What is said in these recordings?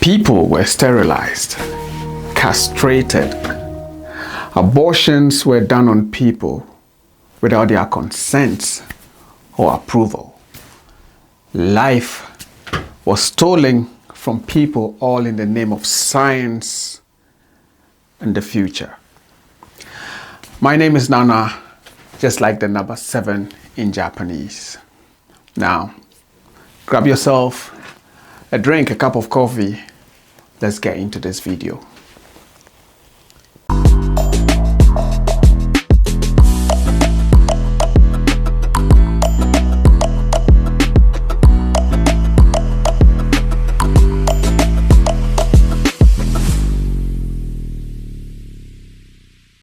People were sterilized, castrated. Abortions were done on people without their consent or approval. Life was stolen from people, all in the name of science and the future. My name is Nana, just like the number 7 in Japanese. Now, grab yourself a drink, a cup of coffee. Let's get into this video.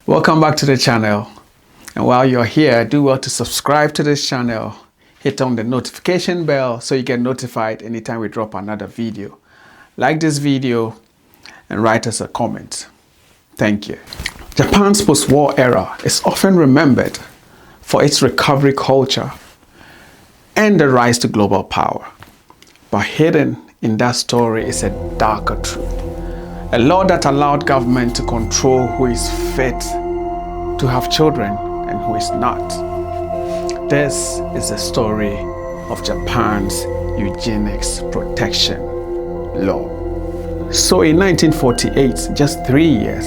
Welcome back to the channel, and while you're here, do well to subscribe to this channel, hit on the notification bell so you get notified anytime we drop another video. Like this video and write us a comment. Thank you. Japan's post-war era is often remembered for its recovery culture and the rise to global power. But hidden in that story is a darker truth. A law that allowed government to control who is fit to have children and who is not. This is the story of Japan's Eugenics Protection Law. So in 1948, just 3 years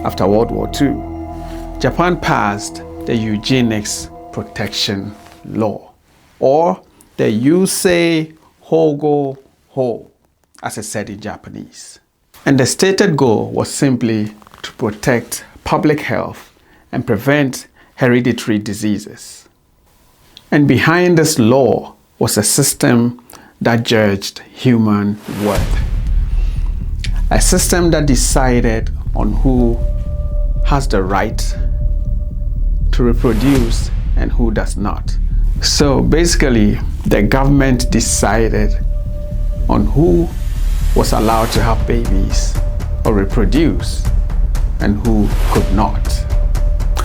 after World War II, Japan passed the Eugenics Protection Law, or the Yusei Hogo Ho, as it's said in Japanese. And the stated goal was simply to protect public health and prevent hereditary diseases. And behind this law was a system that judged human worth. A system that decided on who has the right to reproduce and who does not. So basically, the government decided on who was allowed to have babies or reproduce and who could not.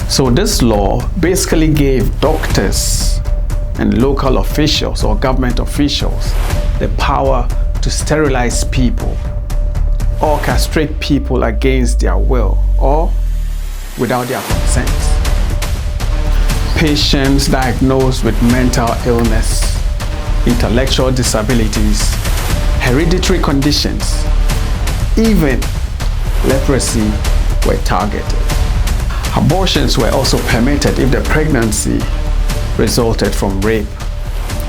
So this law basically gave doctors and local officials or government officials the power to sterilize people or castrate people against their will or without their consent. Patients diagnosed with mental illness, intellectual disabilities, hereditary conditions, even leprosy were targeted. Abortions were also permitted if the pregnancy resulted from rape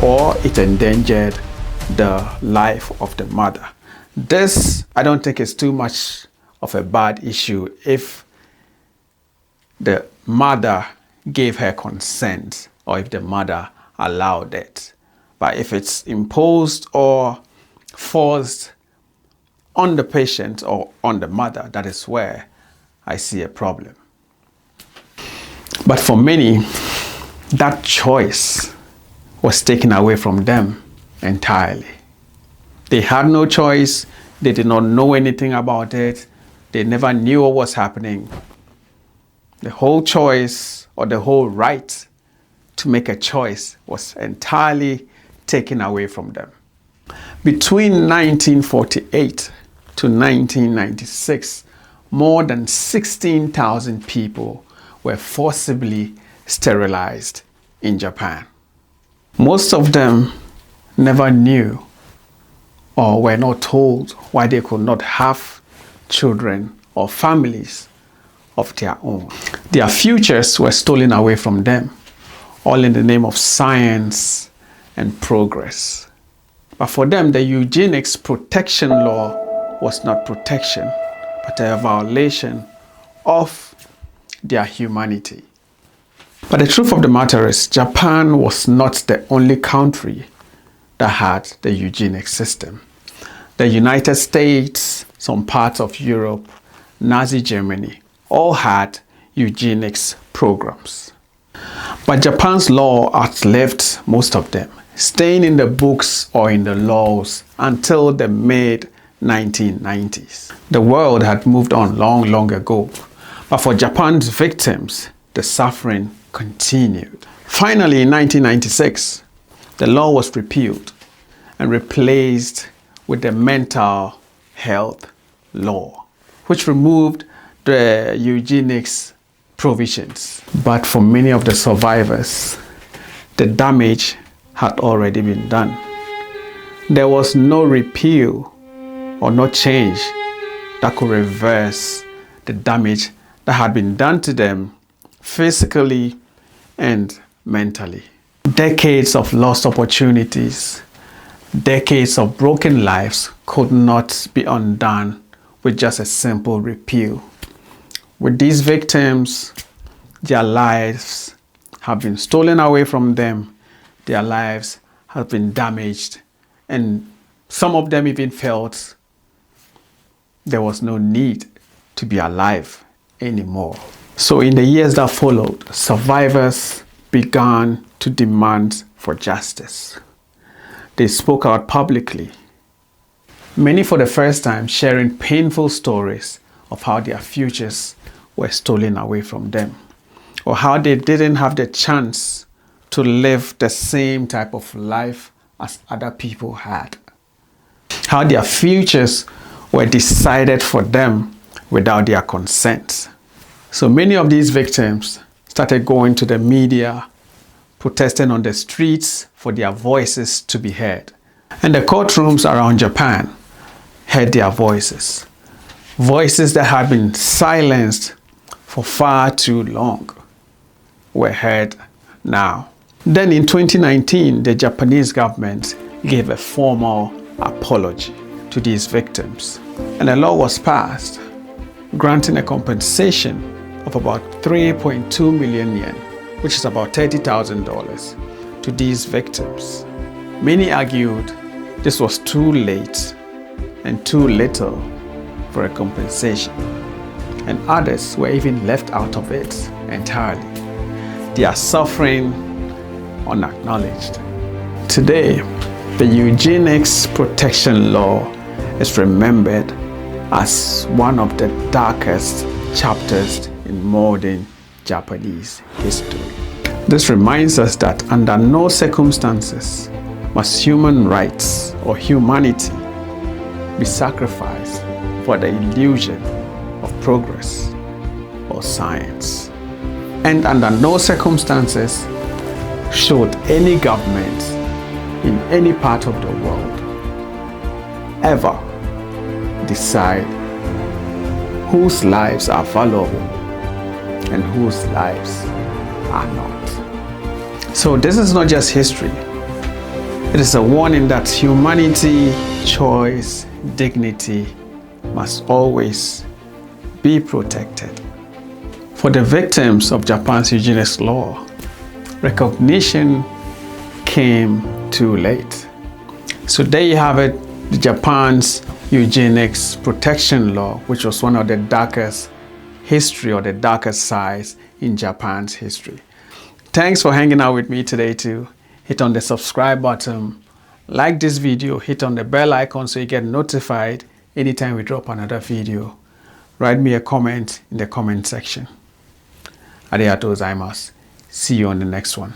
or it endangered the life of the mother. This, I don't think, is too much of a bad issue if the mother gave her consent or if the mother allowed it. But if it's imposed or forced on the patient or on the mother, that is where I see a problem. But for many, that choice was taken away from them entirely. They had no choice. They did not know anything about it. They never knew what was happening. The whole choice or the whole right to make a choice was entirely taken away from them. Between 1948 to 1996, more than 16,000 people were forcibly sterilized in Japan. Most of them never knew or were not told why they could not have children or families of their own. Their futures were stolen away from them, all in the name of science and progress. But for them, the Eugenics Protection Law was not protection, but a violation of their humanity. But the truth of the matter is, Japan was not the only country that had the eugenics system. The United States, some parts of Europe, Nazi Germany, all had eugenics programs. But Japan's law outlived most of them, staying in the books or in the laws until the mid-1990s. The world had moved on long ago. But for Japan's victims, the suffering continued. Finally, in 1996, the law was repealed and replaced with the mental Health Law, which removed the eugenics provisions. But for many of the survivors, the damage had already been done. There was no repeal or no change that could reverse the damage that had been done to them physically and mentally. Decades of lost opportunities, decades of broken lives could not be undone with just a simple repeal. With these victims, their lives have been stolen away from them, their lives have been damaged, and some of them even felt there was no need to be alive anymore. So in the years that followed, survivors began to demand for justice. They spoke out publicly, many for the first time sharing painful stories of how their futures were stolen away from them, or how they didn't have the chance to live the same type of life as other people had. How their futures were decided for them without their consent. So many of these victims started going to the media, protesting on the streets for their voices to be heard. And the courtrooms around Japan heard their voices. Voices that had been silenced for far too long were heard now. Then in 2019, the Japanese government gave a formal apology to these victims. And a law was passed granting a compensation of about 3.2 million yen, which is about $30,000, to these victims. Many argued this was too late and too little for a compensation, and others were even left out of it entirely. Their suffering unacknowledged. Today, the Eugenics Protection Law is remembered as one of the darkest chapters in modern Japanese history. This reminds us that under no circumstances must human rights or humanity be sacrificed for the illusion of progress or science. And under no circumstances should any government in any part of the world ever decide whose lives are valuable and whose lives are not. So this is not just history. It is a warning that humanity, choice, dignity must always be protected. For the victims of Japan's Eugenics Law, recognition came too late. So there you have it, Japan's Eugenics Protection Law, which was one of the darkest history or the darkest sides in Japan's history. Thanks for hanging out with me today too. Hit on the subscribe button, like this video, hit on the bell icon so you get notified anytime we drop another video. Write me a comment in the comment section. Arigatou gozaimasu. See you on the next one.